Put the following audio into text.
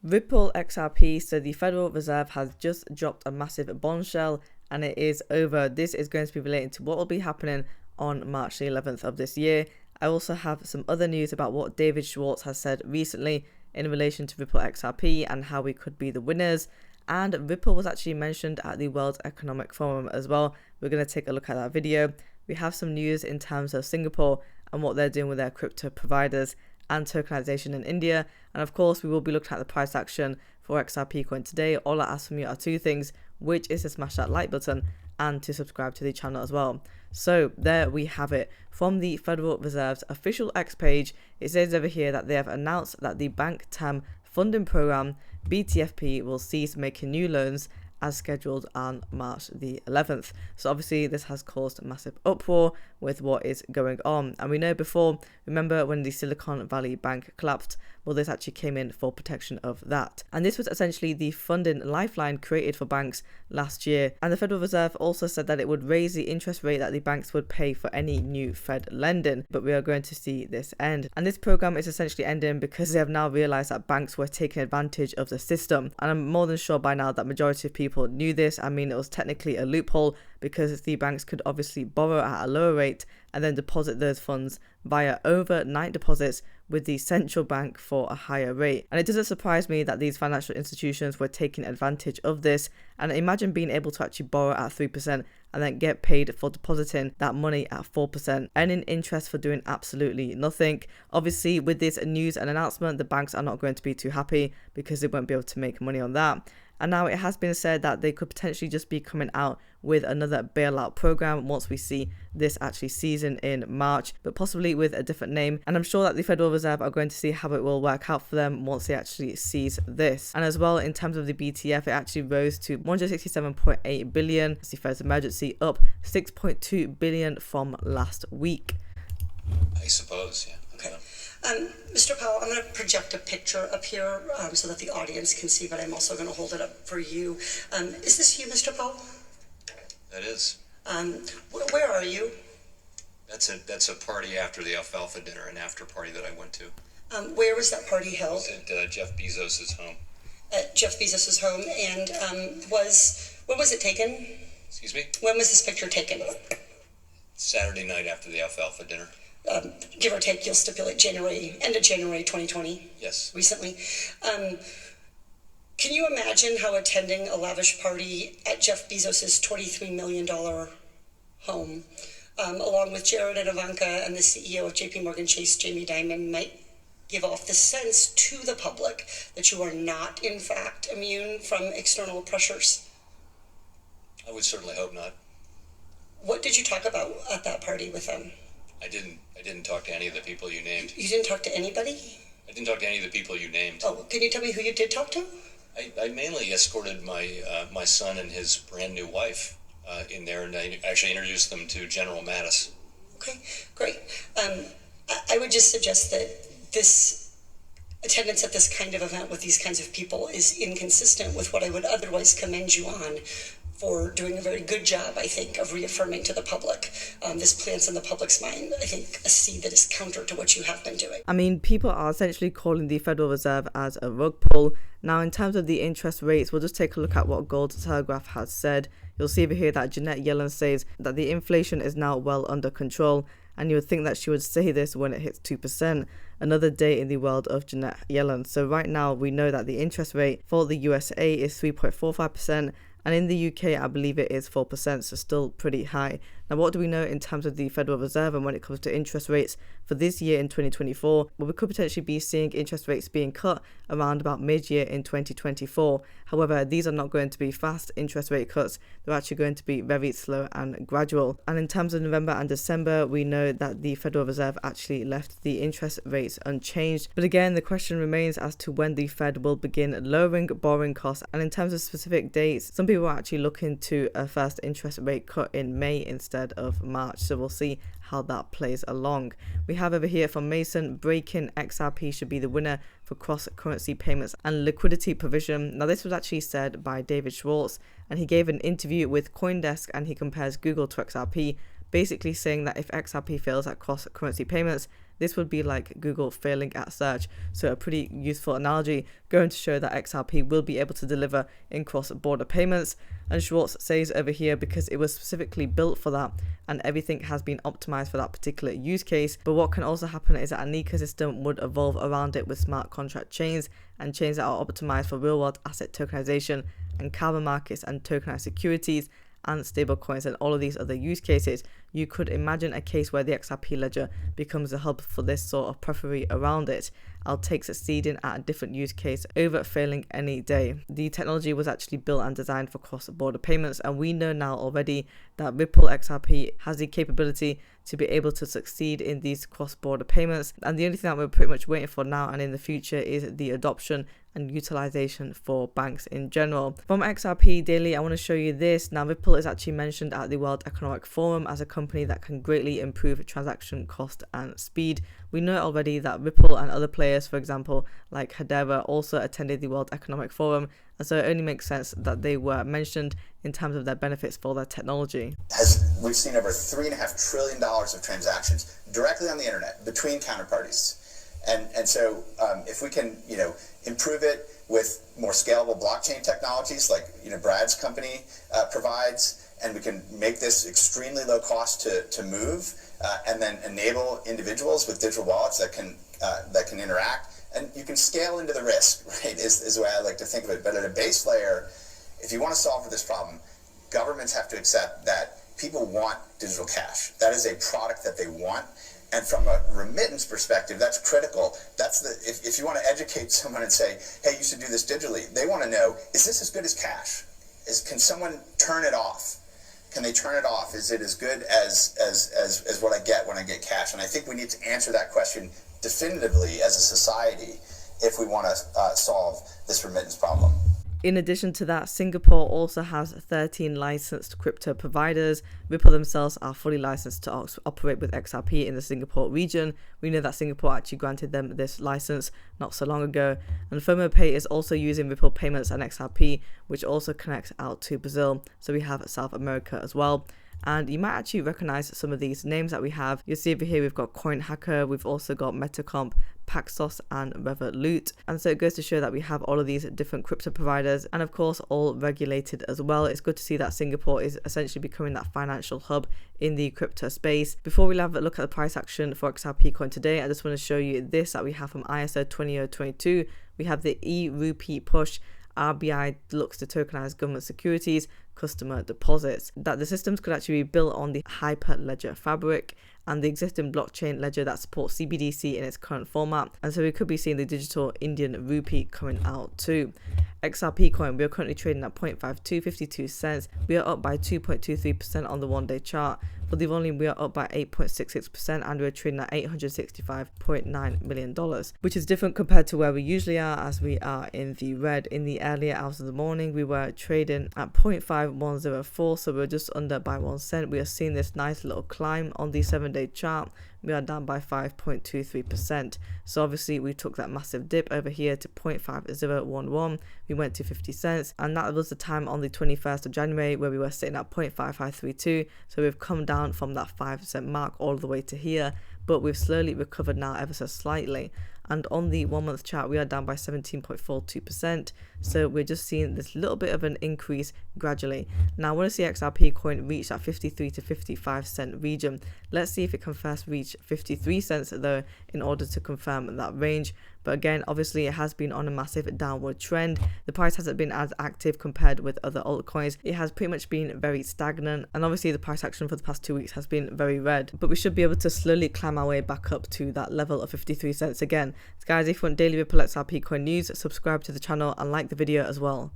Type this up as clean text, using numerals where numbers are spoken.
Ripple XRP, so the Federal Reserve has just dropped a massive bombshell and it is over. This is going to be relating to what will be happening on March the 11th of this year. I also have some other news about what David Schwartz has said recently in relation to Ripple XRP and how we could be the winners. And Ripple was actually mentioned at the World Economic Forum as well. We're going to take a look at that video. We have some news in terms of Singapore and what they're doing with their crypto providers and tokenization in India. And of course, we will be looking at the price action for XRP coin today. All I ask from you are two things, which is to smash that like button and to subscribe to the channel as well. So there we have it. From the Federal Reserve's official X page, it says over here that they have announced that the Bank Term Funding Program, BTFP, will cease making new loans as scheduled on March the 11th. So obviously this has caused a massive uproar with what is going on. And we know before, remember when the Silicon Valley Bank collapsed, well, this actually came in for protection of that. And this was essentially the funding lifeline created for banks last year. And the Federal Reserve also said that it would raise the interest rate that the banks would pay for any new Fed lending. But we are going to see this end. And this program is essentially ending because they have now realized that banks were taking advantage of the system. And I'm more than sure by now that majority of people knew this. I mean, it was technically a loophole because the banks could obviously borrow at a lower rate and then deposit those funds via overnight deposits with the central bank for a higher rate. And it doesn't surprise me that these financial institutions were taking advantage of this. And imagine being able to actually borrow at 3% and then get paid for depositing that money at 4%, earning interest for doing absolutely nothing. Obviously, with this news and announcement, the banks are not going to be too happy because they won't be able to make money on that. And now it has been said that they could potentially just be coming out with another bailout program once we see this actually season in March, but possibly with a different name. And I'm sure that the Federal Reserve are going to see how it will work out for them once they actually seize this. And as well, in terms of the BTF, it actually rose to 167.8 billion. It's the first emergency, up 6.2 billion from last week. I suppose, yeah. Okay. Mr. Powell, I'm going to project a picture up here so that the audience can see, but I'm also going to hold it up for you. Is this you, Mr. Powell? That is. Where are you? That's a party after the alfalfa dinner, an after party that I went to. Where was that party held? It was at Jeff Bezos' home. At Jeff Bezos' home, and when was it taken? Excuse me? When was this picture taken? Saturday night after the alfalfa dinner. Give or take, you'll stipulate end of January 2020. Yes. Recently. Can you imagine how attending a lavish party at Jeff Bezos' $23 million home, along with Jared and Ivanka and the CEO of JP Morgan Chase, Jamie Dimon, might give off the sense to the public that you are not, in fact, immune from external pressures? I would certainly hope not. What did you talk about at that party with them? I didn't talk to any of the people you named. You didn't talk to anybody? I didn't talk to any of the people you named. Oh, can you tell me who you did talk to? I mainly escorted my son and his brand new wife in there, and I actually introduced them to General Mattis. Okay, great. I would just suggest that this attendance at this kind of event with these kinds of people is inconsistent with what I would otherwise commend you on for doing a very good job, I think, of reaffirming to the public. This plants in the public's mind, I think, a seed that is counter to what you have been doing. I mean, people are essentially calling the Federal Reserve as a rug pull. Now, in terms of the interest rates, we'll just take a look at what Gold Telegraph has said. You'll see over here that Janet Yellen says that the inflation is now well under control, and you would think that she would say this when it hits 2%. Another day in the world of Janet Yellen. So right now, we know that the interest rate for the USA is 3.45%, and in the UK, I believe it is 4%, so still pretty high. Now, what do we know in terms of the Federal Reserve and when it comes to interest rates for this year in 2024? Well, we could potentially be seeing interest rates being cut around about mid-year in 2024. However, these are not going to be fast interest rate cuts. They're actually going to be very slow and gradual. And in terms of November and December, we know that the Federal Reserve actually left the interest rates unchanged. But again, the question remains as to when the Fed will begin lowering borrowing costs. And in terms of specific dates, some people are actually looking to a first interest rate cut in May instead of March. So we'll see how that plays along. We have over here from Mason, breaking XRP should be the winner for cross-currency payments and liquidity provision. Now, this was actually said by David Schwartz, and he gave an interview with CoinDesk, and he compares Google to XRP, basically saying that if XRP fails at cross-currency payments, This would be like Google failing at search. So a pretty useful analogy, going to show that XRP will be able to deliver in cross-border payments. And Schwartz says over here, because it was specifically built for that and everything has been optimized for that particular use case. But what can also happen is that an ecosystem would evolve around it with smart contract chains and chains that are optimized for real-world asset tokenization and carbon markets and tokenized securities and stablecoins and all of these other use cases. You could imagine a case where the XRP ledger becomes the hub for this sort of periphery around it. I'll take succeeding at a different use case over failing any day. The technology was actually built and designed for cross-border payments, and we know now already that Ripple XRP has the capability to be able to succeed in these cross-border payments. And the only thing that we're pretty much waiting for now and in the future is the adoption and utilization for banks in general. From XRP Daily, I want to show you this. Now, Ripple is actually mentioned at the World Economic Forum as a company that can greatly improve transaction cost and speed. We know already that Ripple and other players, for example, like Hedera, also attended the World Economic Forum, and so it only makes sense that they were mentioned in terms of their benefits for their technology. We've seen over $3.5 trillion of transactions directly on the internet between counterparties. And so if we can, improve it with more scalable blockchain technologies like, Brad's company provides, and we can make this extremely low cost to move, and then enable individuals with digital wallets that can interact, and you can scale into the risk, right, is the way I like to think of it. But at a base layer, if you want to solve for this problem, governments have to accept that people want digital cash. That is a product that they want. And from a remittance perspective, that's critical. If you want to educate someone and say, hey, you should do this digitally, they want to know, is this as good as cash? Can someone turn it off? Can they turn it off? Is it as good as what I get when I get cash? And I think we need to answer that question definitively as a society if we want to solve this remittance problem. In addition to that, Singapore also has 13 licensed crypto providers. Ripple themselves are fully licensed to operate with XRP in the Singapore region. We know that Singapore actually granted them this license not so long ago. And FOMOPay is also using Ripple payments and XRP, which also connects out to Brazil. So we have South America as well. And you might actually recognize some of these names that we have. You'll see over here we've got CoinHacker, we've also got Metacomp, Paxos and Revolut. And so it goes to show that we have all of these different crypto providers, and of course all regulated as well. It's good to see that Singapore is essentially becoming that financial hub in the crypto space. Before we have a look at the price action for XRP coin today, I just want to show you this that we have from ISO 20022. We have the e-rupee push. RBI looks to tokenize government securities, customer deposits, that the systems could actually be built on the Hyperledger fabric and the existing blockchain ledger that supports CBDC in its current format. And so we could be seeing the digital Indian rupee coming out too. XRP coin, we are currently trading at 0.5252 cents. We are up by 2.23% on the one-day chart. For the volume, we are up by 8.66% and we're trading at $865.9 million, which is different compared to where we usually are, as we are in the red. In the earlier hours of the morning, we were trading at 0.5104, so we're just under by 1 cent. We are seeing this nice little climb on the 7-day chart. We are down by 5.23%. So obviously we took that massive dip over here to 0.5011. We went to 50 cents, and that was the time on the 21st of January where we were sitting at 0.5532. So we've come down from that 5% mark all the way to here, but we've slowly recovered now ever so slightly. And on the 1 month chart, we are down by 17.42%. So we're just seeing this little bit of an increase gradually. Now I want to see XRP coin reach that 53 to 55 cent region. Let's see if it can first reach 53 cents though, in order to confirm that range. But again, obviously it has been on a massive downward trend. The price hasn't been as active compared with other altcoins. It has pretty much been very stagnant, and obviously the price action for the past 2 weeks has been very red, but we should be able to slowly climb our way back up to that level of 53 cents again. So guys, if you want daily Ripple XRP coin news, subscribe to the channel and like the video as well.